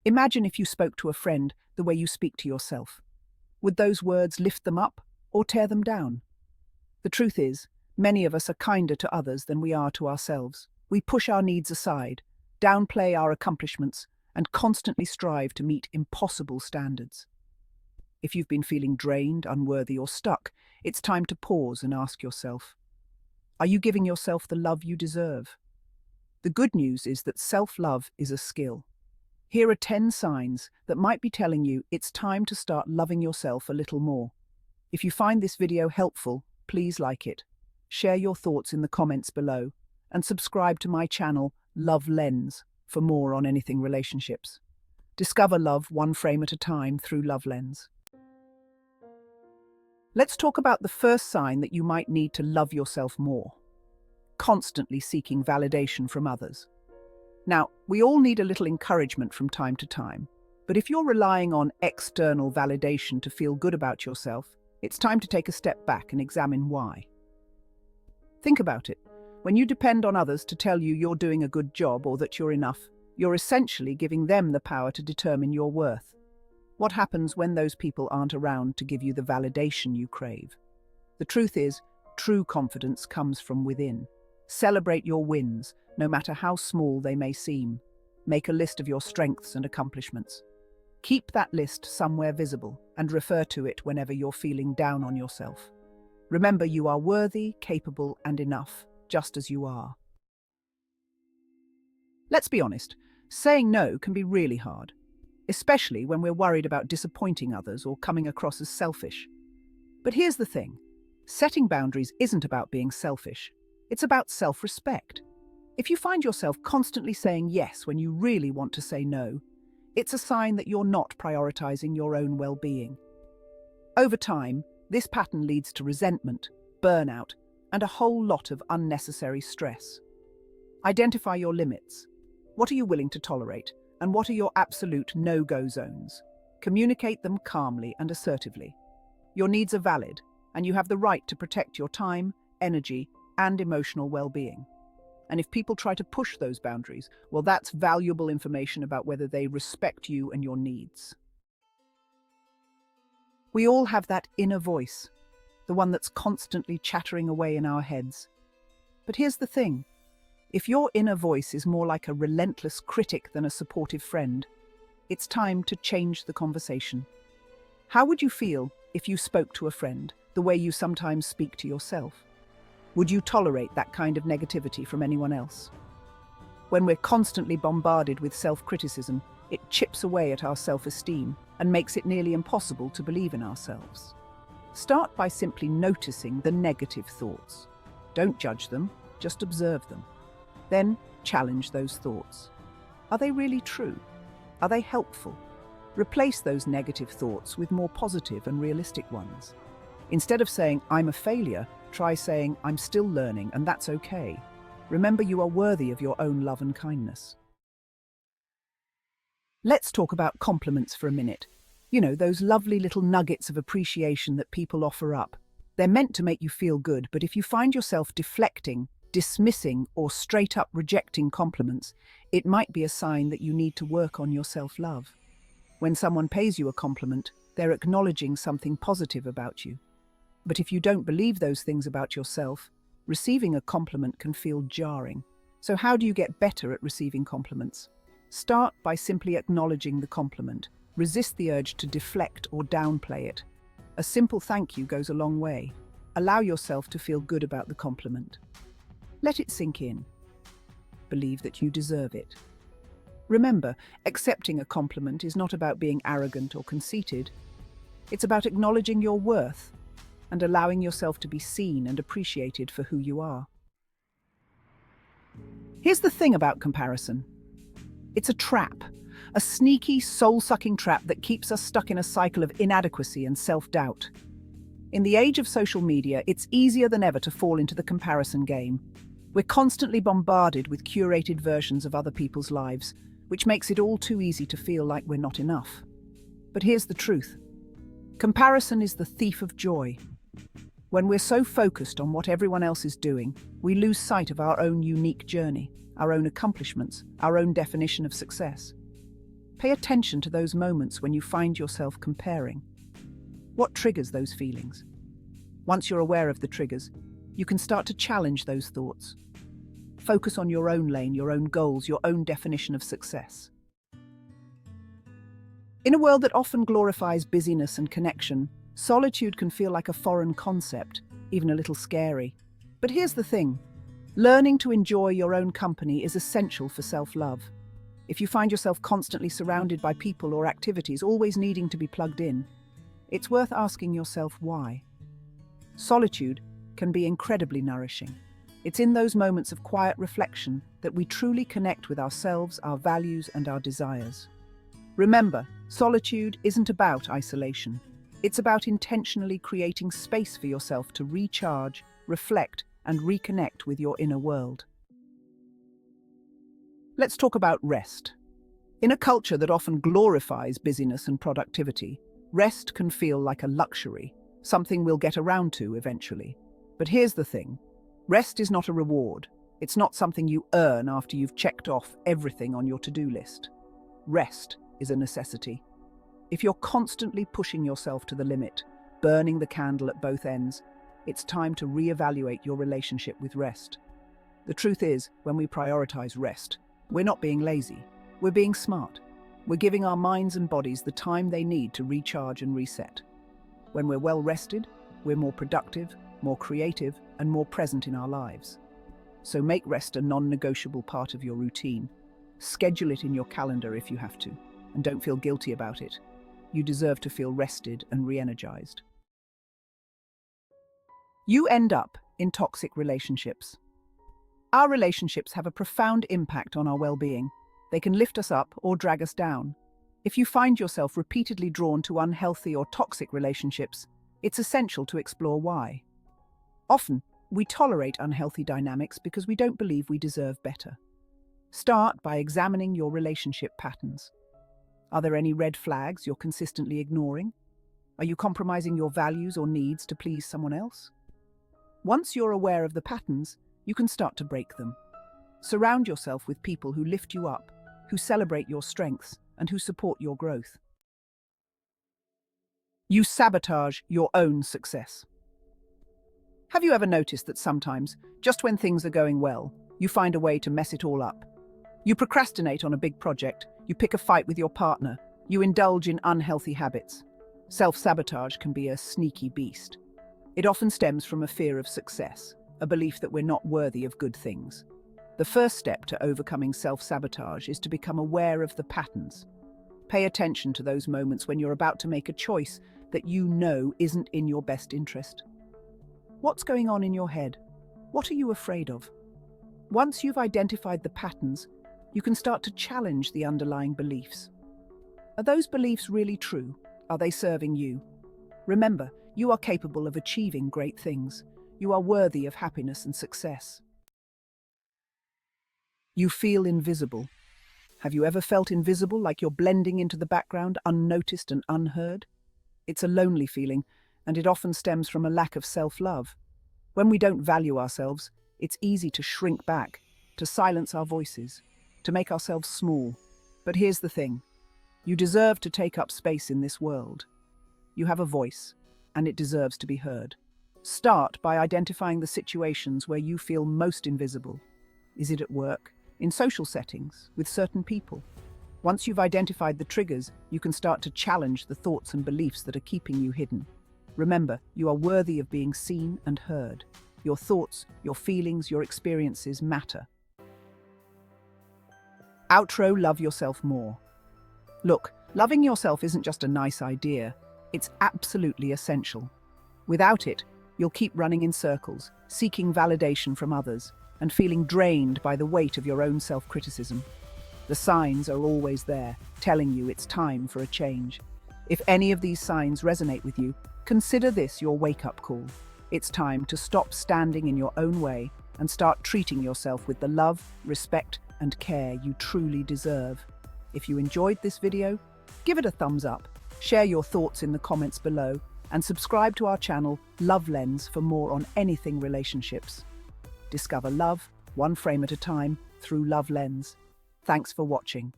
Imagine if you spoke to a friend the way you speak to yourself. Would those words lift them up or tear them down? The truth is, many of us are kinder to others than we are to ourselves. We push our needs aside, downplay our accomplishments, and constantly strive to meet impossible standards. If you've been feeling drained, unworthy, or stuck, it's time to pause and ask yourself, are you giving yourself the love you deserve? The good news is that self-love is a skill. Here are 10 signs that might be telling you it's time to start loving yourself a little more. If you find this video helpful, please like it, share your thoughts in the comments below, and subscribe to my channel, Love Lens, for more on anything relationships. Discover love one frame at a time through Love Lens. Let's talk about the first sign that you might need to love yourself more. Constantly seeking validation from others. Now, we all need a little encouragement from time to time, but if you're relying on external validation to feel good about yourself, it's time to take a step back and examine why. Think about it. When you depend on others to tell you you're doing a good job or that you're enough, you're essentially giving them the power to determine your worth. What happens when those people aren't around to give you the validation you crave? The truth is, true confidence comes from within. Celebrate your wins, no matter how small they may seem. Make a list of your strengths and accomplishments. Keep that list somewhere visible and refer to it whenever you're feeling down on yourself. Remember, you are worthy, capable, and enough, just as you are. Let's be honest, saying no can be really hard, especially when we're worried about disappointing others or coming across as selfish. But here's the thing. Setting boundaries isn't about being selfish. It's about self-respect. If you find yourself constantly saying yes when you really want to say no, it's a sign that you're not prioritizing your own well-being. Over time, this pattern leads to resentment, burnout, and a whole lot of unnecessary stress. Identify your limits. What are you willing to tolerate, and what are your absolute no-go zones? Communicate them calmly and assertively. Your needs are valid, and you have the right to protect your time, energy, and emotional well-being. And if people try to push those boundaries, well, that's valuable information about whether they respect you and your needs. We all have that inner voice, the one that's constantly chattering away in our heads. But here's the thing. If your inner voice is more like a relentless critic than a supportive friend, it's time to change the conversation. How would you feel if you spoke to a friend the way you sometimes speak to yourself? Would you tolerate that kind of negativity from anyone else? When we're constantly bombarded with self-criticism, it chips away at our self-esteem and makes it nearly impossible to believe in ourselves. Start by simply noticing the negative thoughts. Don't judge them, just observe them. Then challenge those thoughts. Are they really true? Are they helpful? Replace those negative thoughts with more positive and realistic ones. Instead of saying, "I'm a failure," try saying, "I'm still learning, and that's okay." Remember, you are worthy of your own love and kindness. Let's talk about compliments for a minute. You know, those lovely little nuggets of appreciation that people offer up. They're meant to make you feel good, but if you find yourself deflecting, dismissing, or straight up rejecting compliments, it might be a sign that you need to work on your self-love. When someone pays you a compliment, they're acknowledging something positive about you. But if you don't believe those things about yourself, receiving a compliment can feel jarring. So how do you get better at receiving compliments? Start by simply acknowledging the compliment. Resist the urge to deflect or downplay it. A simple thank you goes a long way. Allow yourself to feel good about the compliment. Let it sink in. Believe that you deserve it. Remember, accepting a compliment is not about being arrogant or conceited. It's about acknowledging your worth and allowing yourself to be seen and appreciated for who you are. Here's the thing about comparison. It's a trap, a sneaky, soul-sucking trap that keeps us stuck in a cycle of inadequacy and self-doubt. In the age of social media, it's easier than ever to fall into the comparison game. We're constantly bombarded with curated versions of other people's lives, which makes it all too easy to feel like we're not enough. But here's the truth. Comparison is the thief of joy. When we're so focused on what everyone else is doing, we lose sight of our own unique journey, our own accomplishments, our own definition of success. Pay attention to those moments when you find yourself comparing. What triggers those feelings? Once you're aware of the triggers, you can start to challenge those thoughts. Focus on your own lane, your own goals, your own definition of success. In a world that often glorifies busyness and connection, solitude can feel like a foreign concept, even a little scary. But here's the thing. Learning to enjoy your own company is essential for self-love. If you find yourself constantly surrounded by people or activities, always needing to be plugged in, it's worth asking yourself why. Solitude can be incredibly nourishing. It's in those moments of quiet reflection that we truly connect with ourselves, our values, and our desires. Remember, solitude isn't about isolation. It's about intentionally creating space for yourself to recharge, reflect, and reconnect with your inner world. Let's talk about rest. In a culture that often glorifies busyness and productivity, rest can feel like a luxury, something we'll get around to eventually. But here's the thing. Rest is not a reward. It's not something you earn after you've checked off everything on your to-do list. Rest is a necessity. If you're constantly pushing yourself to the limit, burning the candle at both ends, it's time to reevaluate your relationship with rest. The truth is, when we prioritize rest, we're not being lazy. We're being smart. We're giving our minds and bodies the time they need to recharge and reset. When we're well rested, we're more productive, more creative, and more present in our lives. So make rest a non-negotiable part of your routine. Schedule it in your calendar if you have to, and don't feel guilty about it. You deserve to feel rested and re-energized. You end up in toxic relationships. Our relationships have a profound impact on our well-being. They can lift us up or drag us down. If you find yourself repeatedly drawn to unhealthy or toxic relationships, it's essential to explore why. Often, we tolerate unhealthy dynamics because we don't believe we deserve better. Start by examining your relationship patterns. Are there any red flags you're consistently ignoring? Are you compromising your values or needs to please someone else? Once you're aware of the patterns, you can start to break them. Surround yourself with people who lift you up, who celebrate your strengths, and who support your growth. You sabotage your own success. Have you ever noticed that sometimes, just when things are going well, you find a way to mess it all up? You procrastinate on a big project, you pick a fight with your partner, you indulge in unhealthy habits. Self-sabotage can be a sneaky beast. It often stems from a fear of success, a belief that we're not worthy of good things. The first step to overcoming self-sabotage is to become aware of the patterns. Pay attention to those moments when you're about to make a choice that you know isn't in your best interest. What's going on in your head? What are you afraid of? Once you've identified the patterns, you can start to challenge the underlying beliefs. Are those beliefs really true? Are they serving you? Remember, you are capable of achieving great things. You are worthy of happiness and success. You feel invisible. Have you ever felt invisible, like you're blending into the background, unnoticed and unheard? It's a lonely feeling, and it often stems from a lack of self-love. When we don't value ourselves, it's easy to shrink back, to silence our voices, to make ourselves small. But here's the thing. You deserve to take up space in this world. You have a voice, and it deserves to be heard. Start by identifying the situations where you feel most invisible. Is it at work? In social settings? With certain people? Once you've identified the triggers, you can start to challenge the thoughts and beliefs that are keeping you hidden. Remember, you are worthy of being seen and heard. Your thoughts, your feelings, your experiences matter. Outro: love yourself more. Look, loving yourself isn't just a nice idea, it's absolutely essential. Without it, you'll keep running in circles, seeking validation from others, and feeling drained by the weight of your own self-criticism. The signs are always there, telling you it's time for a change. If any of these signs resonate with you, consider this your wake-up call. It's time to stop standing in your own way and start treating yourself with the love, respect, and care you truly deserve. If you enjoyed this video, give it a thumbs up, share your thoughts in the comments below, and subscribe to our channel, Love Lens, for more on anything relationships. Discover love, one frame at a time, through Love Lens. Thanks for watching.